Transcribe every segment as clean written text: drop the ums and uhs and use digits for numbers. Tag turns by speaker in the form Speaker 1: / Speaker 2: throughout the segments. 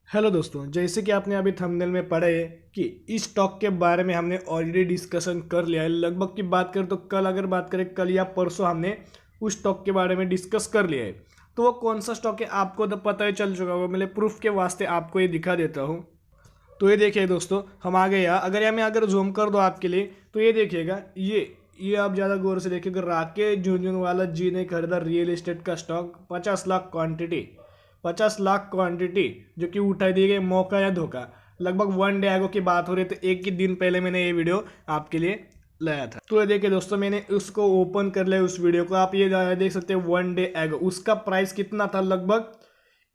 Speaker 1: Hello दोस्तों, जैसे कि आपने अभी थंबनेल में पढ़ा है कि इस स्टॉक के बारे में हमने ऑलरेडी डिस्कशन कर लिया है। लगभग की बात करें तो कल अगर बात करें, कल या परसों हमने उस स्टॉक के बारे में डिस्कस कर लिया है। तो वो कौन सा स्टॉक है आपको तो पता ही चल चुका होगा। मैं प्रूफ के वास्ते आपको ये दिखा देता हूँ। तो ये देखिए दोस्तों, हम आ गए यहाँ। अगर यहाँ मैं अगर जूम कर दो आपके लिए तो ये देखिएगा, ये आप ज़्यादा गौर से देखिएगा। राकेश झुनझुनवाला जी ने खरीदा रियल एस्टेट का stock 50 lakh quantity. 50 lakh quantity जो कि उठाई दी गई, मौका या धोखा। लगभग वन डे आगो की बात हो रही है, तो एक ही दिन पहले मैंने ये वीडियो आपके लिए लाया था। तो ये देखिए दोस्तों, मैंने उसको ओपन कर लिया उस वीडियो को। आप ये देख सकते हैं वन डे एगो उसका प्राइस कितना था, लगभग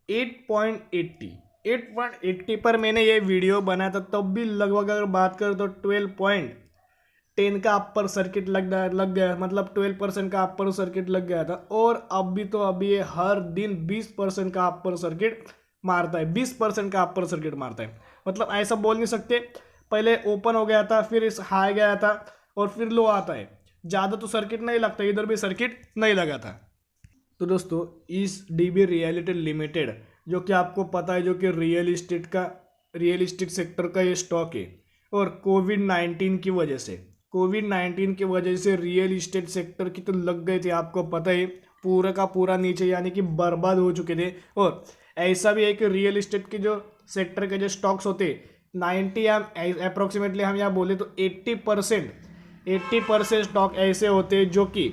Speaker 1: 8.80। 8.80 पर मैंने ये वीडियो बनाया था। तब भी लगभग अगर बात करें तो 12.10 का अपर सर्किट लग गया, मतलब 12% का अपर सर्किट लग गया था। और अभी ये हर दिन 20% का अपर सर्किट मारता है। 20% का अपर सर्किट मारता है, मतलब ऐसा बोल नहीं सकते। पहले ओपन हो गया था, फिर इस हाई गया था और फिर लो आता है। ज़्यादा तो सर्किट नहीं लगता, इधर भी सर्किट नहीं लगा था। तो दोस्तों, इस डीबी रियलिटी लिमिटेड, जो कि आपको पता है, जो कि रियल इस्टेट सेक्टर का ये स्टॉक है। और कोविड 19 की वजह से रियल इस्टेट सेक्टर की तो लग गए थे, आपको पता है। पूरा का पूरा नीचे, यानी कि बर्बाद हो चुके थे। और ऐसा भी है कि रियल इस्टेट के जो सेक्टर के जो स्टॉक्स होते 90 या अप्रोक्सीमेटली हम यहाँ बोले तो 80% स्टॉक ऐसे होते हैं जो कि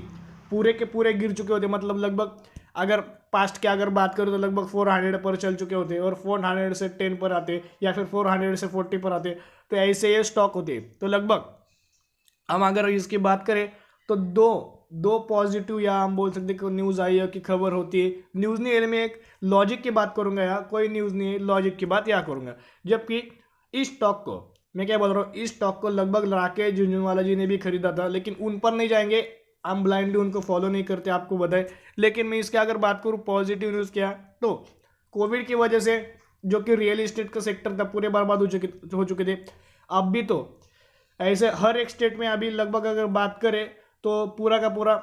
Speaker 1: पूरे के पूरे गिर चुके होते। मतलब लगभग अगर पास्ट की अगर बात करूँ तो लगभग 400 पर चल चुके होते और 400 से 10 पर आते, या फिर 400 से 40 पर आते। तो ऐसे ये स्टॉक होते। तो लगभग हम अगर इसकी बात करें तो दो दो पॉजिटिव, या हम बोल सकते कि न्यूज़ आई है कि खबर होती है। न्यूज़ नहीं है, मैं एक लॉजिक की बात करूंगा यहाँ, कोई न्यूज़ नहीं है, लॉजिक की बात यहाँ करूंगा। जबकि इस स्टॉक को, मैं क्या बोल रहा हूँ, इस स्टॉक को लगभग राकेश झुनझुनवाला जी ने भी खरीदा था। लेकिन उन पर नहीं जाएंगे, हम ब्लाइंडली उनको फॉलो नहीं करते, आपको बताए। लेकिन मैं इसके अगर बात करूँ पॉजिटिव न्यूज़ क्या, तो कोविड की वजह से जो कि रियल इस्टेट का सेक्टर था पूरे बर्बाद हो चुके थे। अब भी तो ऐसे हर एक स्टेट में अभी लगभग अगर बात करें तो पूरा का पूरा,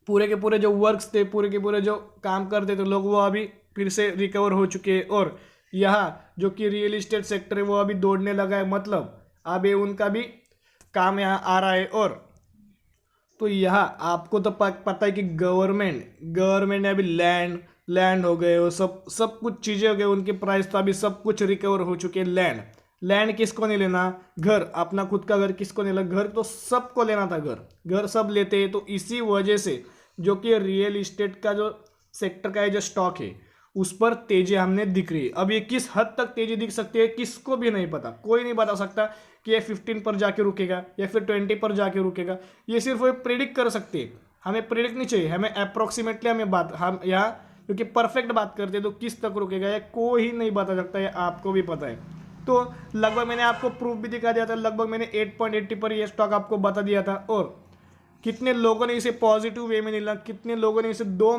Speaker 1: पूरे के पूरे जो वर्क्स थे, पूरे के पूरे जो काम करते थे लोग, वो अभी फिर से रिकवर हो चुके हैं। और यहाँ जो कि रियल इस्टेट सेक्टर है वो अभी दौड़ने लगा है, मतलब अभी उनका भी काम यहाँ आ रहा है। और तो यहाँ आपको तो पता है कि गवर्नमेंट ने अभी लैंड हो गए, और सब सब कुछ चीज़ें हो गई, उनके प्राइस तो अभी सब कुछ रिकवर हो चुके हैं। लैंड किसको नहीं लेना, घर अपना खुद का घर किसको नहीं लेना, घर तो सबको लेना था। घर सब लेते हैं। तो इसी वजह से जो कि रियल इस्टेट का जो सेक्टर का है जो स्टॉक है, उस पर तेजी हमने दिख रही है। अब ये किस हद तक तेजी दिख सकती है किसको भी नहीं पता, कोई नहीं बता सकता कि ये 15 पर जाके रुकेगा या फिर 20 पर जाके रुकेगा। ये सिर्फ वो प्रिडिक्ट कर सकते हैं। हमें प्रिडिक्ट नहीं चाहिए, हमें अप्रोक्सीमेटली हमें बात, हम यहाँ क्योंकि परफेक्ट बात करते हैं, तो किस तक रुकेगा ये कोई नहीं बता सकता, ये आपको भी पता है। तो लगभग मैंने आपको प्रूफ भी दिखा दिया था। लगभग मैंने 8.80 पर ये स्टॉक आपको बता दिया था। और कितने लोगों ने इसे पॉजिटिव वे में निकाला, कितने लोगों ने इसे 2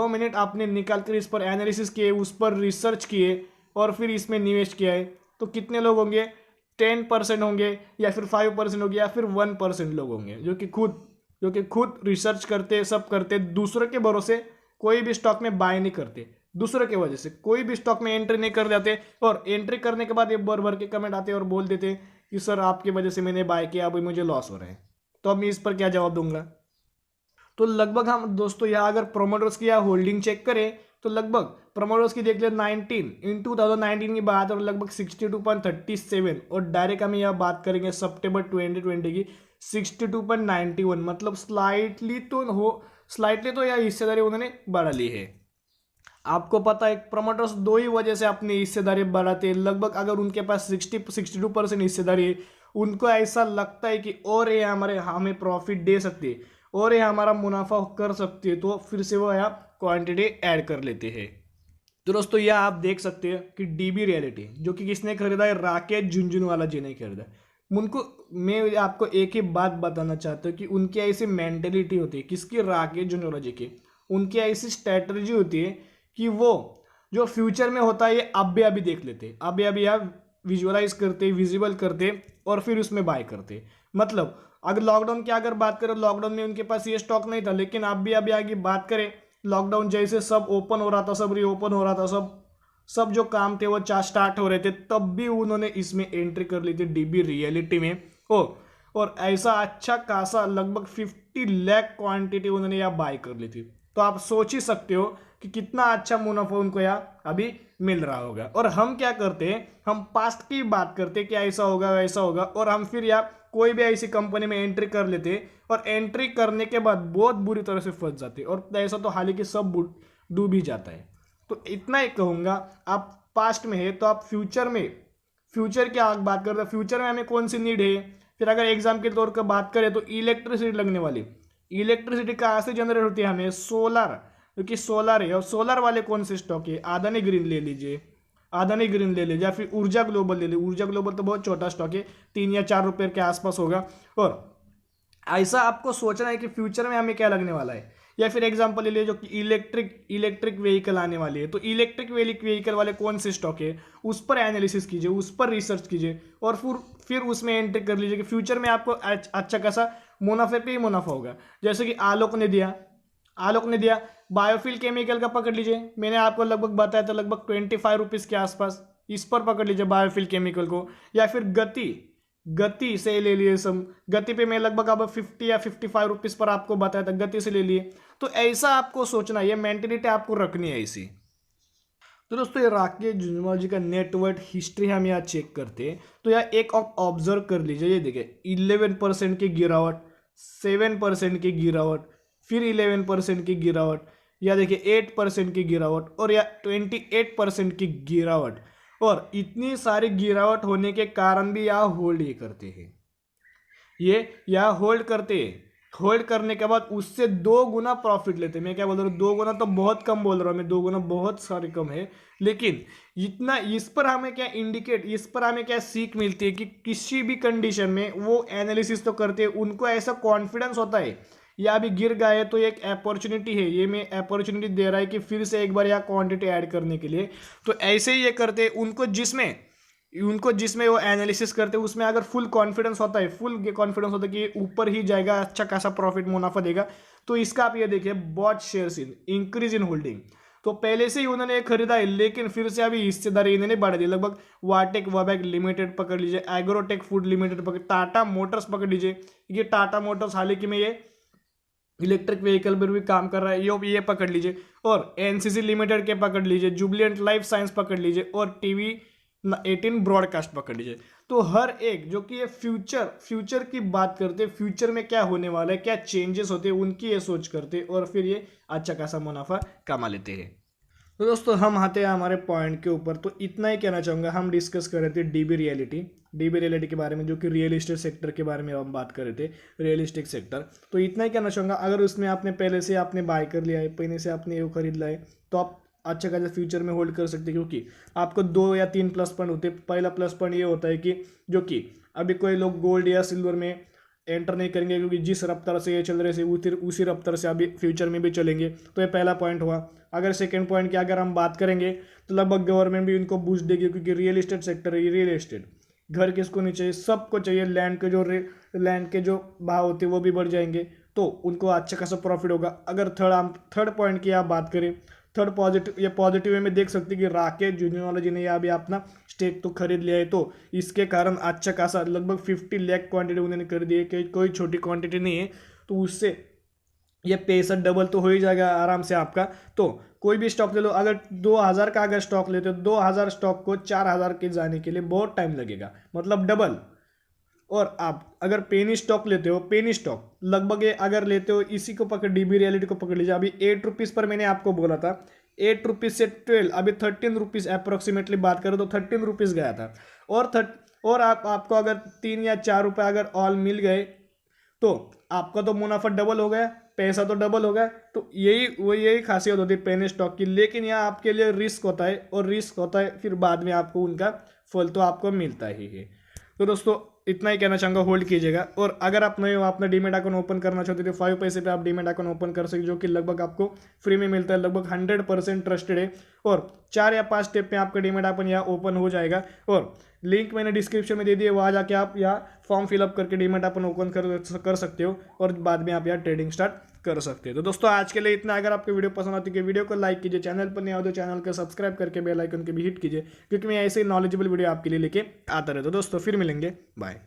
Speaker 1: मिनट आपने निकाल कर इस पर एनालिसिस किए, उस पर रिसर्च किए और फिर इसमें निवेश किया है। तो कितने लोग होंगे, 10% होंगे, या फिर 5% होंगे, या फिर 1% लोग होंगे जो कि खुद रिसर्च करते, सब करते, दूसरों के भरोसे कोई भी स्टॉक में बाय नहीं करते। दूसरों की वजह से कोई भी स्टॉक में एंट्री नहीं कर जाते। और एंट्री करने के बाद ये भर भर के कमेंट आते और बोल देते कि सर आपकी वजह से मैंने बाय किया, अभी मुझे लॉस हो रहा है। तो अब मैं इस पर क्या जवाब दूंगा। तो लगभग हम दोस्तों यहाँ अगर प्रोमोटर्स की या होल्डिंग चेक करें तो लगभग प्रोमोटर्स की देख ले 2019 की बात, और लगभग 62.37। और डायरेक्ट हम यहाँ बात करेंगे सितंबर 2020 की 62.91, मतलब स्लाइटली तो यह हिस्सेदारी उन्होंने बढ़ा ली है। आपको पता है प्रमोटर्स दो ही वजह से अपनी हिस्सेदारी बढ़ाते हैं। लगभग अगर उनके पास 62% हिस्सेदारी है, उनको ऐसा लगता है कि और ये हमें प्रॉफिट दे सकती है और ये हमारा मुनाफा कर सकती है, तो फिर से वो यहाँ क्वांटिटी ऐड कर लेते हैं। तो दोस्तों यह आप देख सकते हैं कि डीबी रियलिटी जो कि किसने खरीदा है, राकेश झुनझुनवाला जी ने खरीदा। उनको मैं आपको एक ही बात बताना चाहता हूँ कि उनकी ऐसी मेंटेलिटी होती है, किसकी, राकेश झुनझुनवाला जी की। उनकी ऐसी स्ट्रैटेजी होती है कि वो जो फ्यूचर में होता है ये अभी देख लेते, अभी आप विजुअलाइज करते, विजिबल करते और फिर उसमें बाय करते। मतलब अगर लॉकडाउन की अगर बात करें, लॉकडाउन में उनके पास ये स्टॉक नहीं था, लेकिन आप भी अभी आगे बात करें, लॉकडाउन जैसे सब ओपन हो रहा था, सब रीओपन हो रहा था, सब सब जो काम थे वो स्टार्ट हो रहे थे, तब भी उन्होंने इसमें एंट्री कर ली थी डीबी रियलिटी में। और ऐसा अच्छा खासा लगभग 50 लाख क्वांटिटी उन्होंने यहाँ बाय कर ली थी। तो आप सोच ही सकते हो कि कितना अच्छा मुनाफा उनको यहाँ अभी मिल रहा होगा। और हम क्या करते हैं, हम पास्ट की बात करते हैं कि ऐसा होगा वैसा होगा, और हम फिर यहाँ कोई भी ऐसी कंपनी में एंट्री कर लेते और एंट्री करने के बाद बहुत बुरी तरह से फंस जाते, और ऐसा तो हालांकि सब डूब ही जाता है। तो इतना ही कहूँगा, आप पास्ट में है तो आप फ्यूचर की आग बात करते हैं, फ्यूचर में हमें कौन सी नीड है। फिर अगर एग्जाम के तौर पर बात करें तो इलेक्ट्रिसिटी लगने वाली, इलेक्ट्रिसिटी कहाँ से जनरेट होती है, हमें सोलर, क्योंकि सोलर है। और सोलर वाले कौन से स्टॉक है, अदानी ग्रीन ले लीजिए, अदानी ग्रीन ले लीजिए, या फिर ऊर्जा ग्लोबल ले लीजिए। ऊर्जा ग्लोबल तो बहुत छोटा स्टॉक है, 3 या 4 रुपये के आसपास होगा। और ऐसा आपको सोचना है कि फ्यूचर में हमें क्या लगने वाला है। या फिर एग्जांपल ले लीजिए जो कि इलेक्ट्रिक व्हीकल आने वाली है, तो इलेक्ट्रिक व्हीकल वाले कौन से स्टॉक है, उस पर एनालिसिस कीजिए, उस पर रिसर्च कीजिए, और फिर उसमें एंट्री कर लीजिए कि फ्यूचर में आपको अच्छा खासा मुनाफे पे ही मुनाफा होगा। जैसे कि आलोक ने दिया बायोफ्यूल केमिकल का पकड़ लीजिए, मैंने आपको लगभग बताया था लगभग 25 रुपीज़ के आसपास, इस पर पकड़ लीजिए बायोफ्यूल केमिकल को। या फिर गति से ले लिए, सब गति पे मैं लगभग अब 50 या 55 रुपीज़ पर आपको बताया था, गति से ले लिए। तो ऐसा आपको सोचना, ये मेंटेलिटी आपको रखनी है ऐसी। तो दोस्तों ये राकेश झुंझुनवाला जी का नेटवर्थ हिस्ट्री हम यहाँ चेक करते हैं, तो यहाँ एक ऑब्जर्व कर लीजिए, ये देखिए 11% की गिरावट, 7% की गिरावट, फिर 11% की गिरावट, या देखिए 8% की गिरावट, और या 28% की गिरावट। और इतनी सारी गिरावट होने के कारण भी यहाँ होल्ड ये करते हैं, ये यहाँ होल्ड करते हैं। होल्ड करने के बाद उससे 2 गुना प्रॉफिट लेते हैं। मैं क्या बोल रहा हूँ, 2 गुना तो बहुत कम बोल रहा हूँ मैं, 2 गुना बहुत सारे कम है, लेकिन इतना इस पर हमें क्या इस पर हमें क्या सीख मिलती है कि किसी भी कंडीशन में वो एनालिसिस तो करते हैं, उनको ऐसा कॉन्फिडेंस होता है या अभी गिर गए तो एक अपॉर्चुनिटी है, ये मैं अपॉर्चुनिटी दे रहा है कि फिर से एक बार यहाँ क्वांटिटी ऐड करने के लिए। तो ऐसे ही ये करते हैं, उनको जिसमें वो एनालिसिस करते हैं उसमें अगर फुल कॉन्फिडेंस होता है, कि ऊपर ही जाएगा, अच्छा खासा प्रॉफिट मुनाफा देगा, तो इसका आप ये देखिए bought shares in increase in holding. तो पहले से ही उन्होंने खरीदा है, लेकिन फिर से अभी हिस्सेदारी इन्होंने बढ़ा दी। लगभग वाटेक वबैक लिमिटेड पकड़ लीजिए, एग्रोटेक फूड लिमिटेड पकड़, टाटा मोटर्स पकड़ लीजिए, ये टाटा मोटर्स हालांकि में ये इलेक्ट्रिक व्हीकल पर भी काम कर रहा है, ये पकड़ लीजिए। और एनसीसी लिमिटेड के पकड़ लीजिए, जुबिलेंट लाइफ साइंस पकड़ लीजिए, और टीवी 18 ब्रॉडकास्ट पकड़ लीजिए। तो हर एक जो कि ये फ्यूचर की बात करते हैं, फ्यूचर में क्या होने वाला है, क्या चेंजेस होते हैं, उनकी ये सोच करते हैं, और फिर ये अच्छा खासा मुनाफा कमा लेते हैं। तो दोस्तों हम आते हैं हमारे पॉइंट के ऊपर। तो इतना ही कहना चाहूँगा, हम डिस्कस कर रहे थे डीबी रियलिटी के बारे में, जो कि रियल एस्टेट सेक्टर के बारे में हम बात कर रहे थे, रियल एस्टेट सेक्टर। तो इतना ही कहना चाहूँगा, अगर उसमें आपने पहले से आपने बाय कर लिया है, पहले से आपने वो खरीद लिया है, तो आप अच्छा खासा फ्यूचर में होल्ड कर सकते हैं, क्योंकि आपको 2 या 3 प्लस पॉइंट होते हैं। पहला प्लस पॉइंट ये होता है कि जो कि अभी कोई लोग गोल्ड या सिल्वर में एंटर नहीं करेंगे, क्योंकि जिस रफ्तार से ये चल रहे थे उसी रफ्तार से अभी फ्यूचर में भी चलेंगे। तो ये पहला पॉइंट हुआ। अगर सेकंड पॉइंट की अगर हम बात करेंगे तो लगभग गवर्नमेंट भी इनको बूस्ट देगी, क्योंकि रियल एस्टेट सेक्टर है, रियल एस्टेट घर किसको नहीं चाहिए, सबको चाहिए। लैंड के जो भाव होते हैं वो भी बढ़ जाएंगे, तो उनको अच्छा खासा प्रॉफिट होगा। अगर थर्ड पॉइंट की आप बात करें, थर्ड पॉजिटिव वे में देख सकते हैं कि राकेश झुंझुनवाला जी ने यहाँ भी अपना स्टेक तो खरीद लिया है, तो इसके कारण अच्छा खासा लगभग 50 लाख क्वांटिटी उन्होंने कर दी है, कि कोई छोटी क्वांटिटी नहीं है। तो उससे ये पैसा डबल तो हो ही जाएगा आराम से आपका। तो कोई भी स्टॉक ले लो, अगर 2000 का अगर स्टॉक लेते हो, 2000 स्टॉक को 4000 के जाने के लिए बहुत टाइम लगेगा, मतलब डबल। और आप अगर पेनी स्टॉक लेते हो, पेनी स्टॉक लगभग अगर लेते हो, इसी को पकड़, डीबी रियलिटी को पकड़ लीजिए। अभी 8 रुपीज़ पर मैंने आपको बोला था, 8 रुपीज़ से 12, अभी 13 रुपीज़ अप्रोक्सीमेटली बात करें तो 13 रुपीज़ गया था। और आपको अगर 3 या 4 रुपये अगर ऑल मिल गए, तो आपका तो मुनाफा डबल हो गया, पैसा तो डबल हो गया। तो यही खासियत होती है पेनी स्टॉक की। लेकिन यहाँ आपके लिए रिस्क होता है, और रिस्क होता है फिर बाद में आपको उनका फल तो आपको मिलता ही है। तो दोस्तों इतना ही कहना चाहूँगा, होल्ड कीजिएगा। और अगर आप नए हो, आपने डीमेट अकाउंट ओपन करना चाहते हो, तो 5 पैसे पे आप डीमेट अकाउंट ओपन कर सकते, जो कि लगभग आपको फ्री में मिलता है, लगभग 100% ट्रस्टेड है। और 4 या 5 स्टेप में आपका डीमेट अकाउंट यहाँ ओपन हो जाएगा। और लिंक मैंने डिस्क्रिप्शन में दे दिया, वहाँ जाके आप यहाँ फॉर्म फिलअप करके डीमेट अकाउंट ओपन कर सकते हो, और बाद में आप यहाँ ट्रेडिंग स्टार्ट कर सकते हैं। तो दोस्तों आज के लिए इतना। अगर आपको वीडियो पसंद आती है वीडियो को लाइक कीजिए, चैनल पर नहीं आओ तो चैनल को सब्सक्राइब करके बेल आइकन के भी हिट कीजिए, क्योंकि मैं ऐसे ही नॉलेजेबल वीडियो आपके लिए लेके आता रहता हूं। दोस्तों फिर मिलेंगे, बाय।